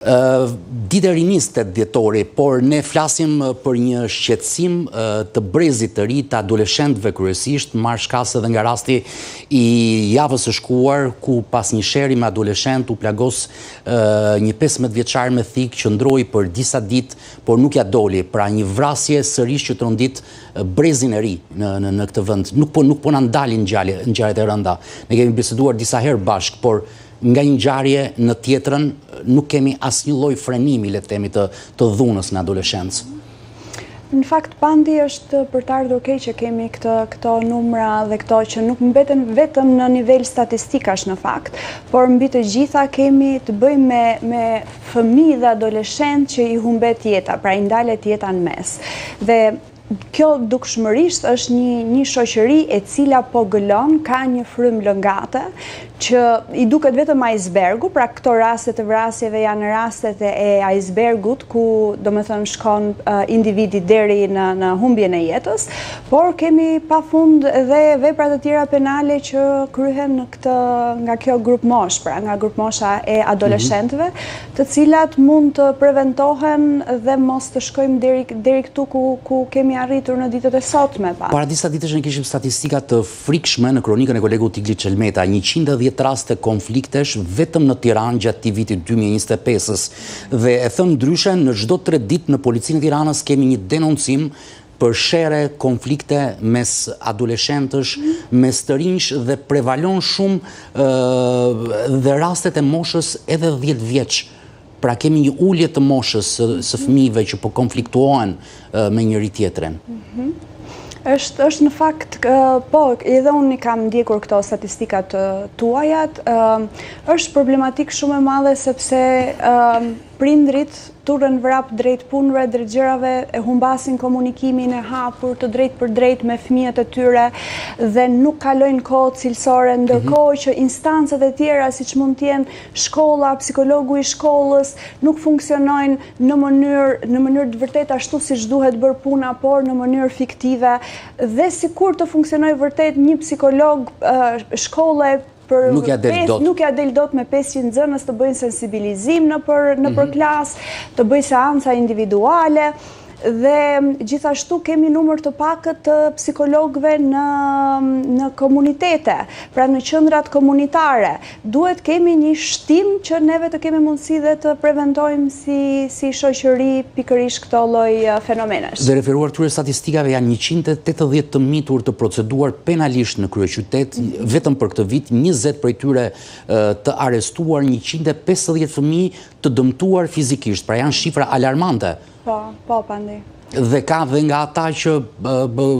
Ditë e rinis 8 dhjetori, por ne flasim për një shqetësim të brezit të ri të adoleshentëve kryesisht, marrë shkas edhe nga rasti i javës së shkuar, ku pas një sheri me adoleshent u plagos një 15 vjeçar me thikë që ndroi për disa ditë, por nuk ja doli, pra një vrasje sërish që trondit brezin e ri në këtë vend. Nuk po na ndalin ngjarjet e rënda. Ne kemi biseduar disa herë bashk, por nga një ngjarje në tjetrën nuk kemi asnjë lloj frenimi, le të themi, të dhunës në adoleshencë. Në fakt, pandi është për të ardhur keq që kemi këto numra dhe këto që nuk mbeten vetëm në nivel statistikash në fakt, por mbi të gjitha kemi të bëjmë me fëmijë dhe adoleshentë që i humbet jeta, pra i ndalet jeta në mes. Dhe kjo dukshmërisht është një shoqëri e cila po gëlon, ka një frymë lëngate, që i duket vetëm icebergu, pra këto rastet e vrasjeve janë rastet e icebergut, ku domethënë shkon individi deri në humbjen e jetës, por kemi pafund edhe vepra të tjera penale që kryhen nga kjo grup mosh, pra nga grup mosha e adoleshentëve, të cilat mund të preventohen dhe mos të shkojmë deri këtu ku kemi arritur në ditët e sotme. Para disa ditësh ne kishim statistika të frikshme në kronikën e kolegut Tigli Çelmeta, 110 raste konfliktesh vetëm në Tiranë gjatë këtij viti 2025-s. Dhe e thënë ndryshe, në çdo 3 ditë në policinë e Tiranës kemi një denoncim për shere, konflikte mes adoleshentësh, mes të rinjsh, dhe prevalon shumë dhe rastet e moshës edhe 10 vjeç. Pra kemi një ulje të moshës së fëmijëve që po konfliktuohen me njëri tjetrin. Është në fakt, po, edhe unë i kam ndjekur këto statistikat tuajat, është problematik shumë e madhe sepse prindrit turën vrap drejt punëve, drejt gjërave, e humbasin komunikimin e hapur të drejt për drejt me fëmijët e tyre dhe nuk kalojnë kohë cilësore, ndërkohë që instancat e tjera, siç mund të jenë shkolla, psikologu i shkollës, nuk funksionojnë në mënyrë të vërtet ashtu siç duhet bërë puna, por në mënyrë fiktive, dhe sikur të funksionojë vërtet një psikolog shkolle nuk ja del dot me 500 nxënës të bëjnë sensibilizim në për klasë, të bëjnë seanca individuale, dhe gjithashtu kemi numër të pakët të psikologëve në komunitete, pra në qendrat komunitare. Duhet kemi një shtim që neve të kemi mundësi dhe të preventojmë si shoqëri pikërisht këto lloj fenomenesh. Dhe referuar këtyre statistikave, janë 180 të mitur të proceduar penalisht në kryeqytet, vetëm për këtë vit, 20 prej tyre të arrestuar, 150 fëmijë të dëmtuar fizikisht, pra janë shifra alarmante. Po, pandi. Dhe ka dhe nga ata që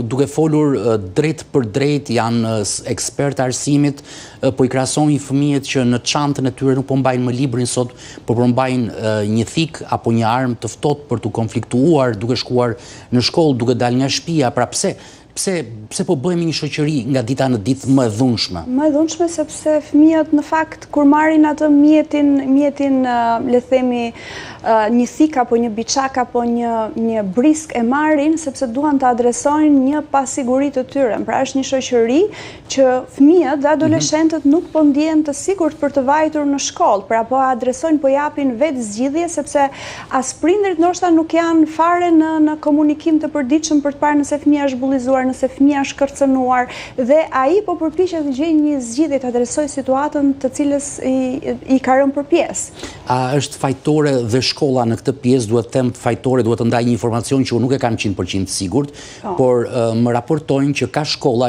duke folur drejt për drejt janë ekspert arsimit, po i krahasojnë fëmijët që në çantën e tyre nuk po mbajnë më librin sot, por po mbajnë një thik apo një armë të ftohtë për të konfliktuar duke shkuar në shkollë, duke dalë nga shtëpia. Pra pse po bëhemi një shoqëri nga dita në ditë më e dhunshme? Më e dhunshme sepse fëmijët në fakt kur marrin atë mjetin le themi një thik apo një biçak apo një brisk e marrin sepse duan të adresojnë një pasiguri të tyre. Pra është një shoqëri që fëmijët dhe adoleshentët nuk po ndjehen të sigurt për të vajtur në shkollë, pra po adresojnë, po japin vetë zgjidhje sepse as prindërit ndoshta nuk janë fare në komunikim të përditshëm për të parë nëse fëmia është bullizuar, nëse fëmia është kërcënuar, dhe ai po përpiqet të gjejë një zgjidhje të adresojë situatën të cilës i ka rënë përpjesë. A është fajtore dhe shkolla në këtë pjesë, duhet të them fajtore, duhet të ndaj një informacion që unë nuk e kam 100% sigurt, por më raportojnë që ka shkolla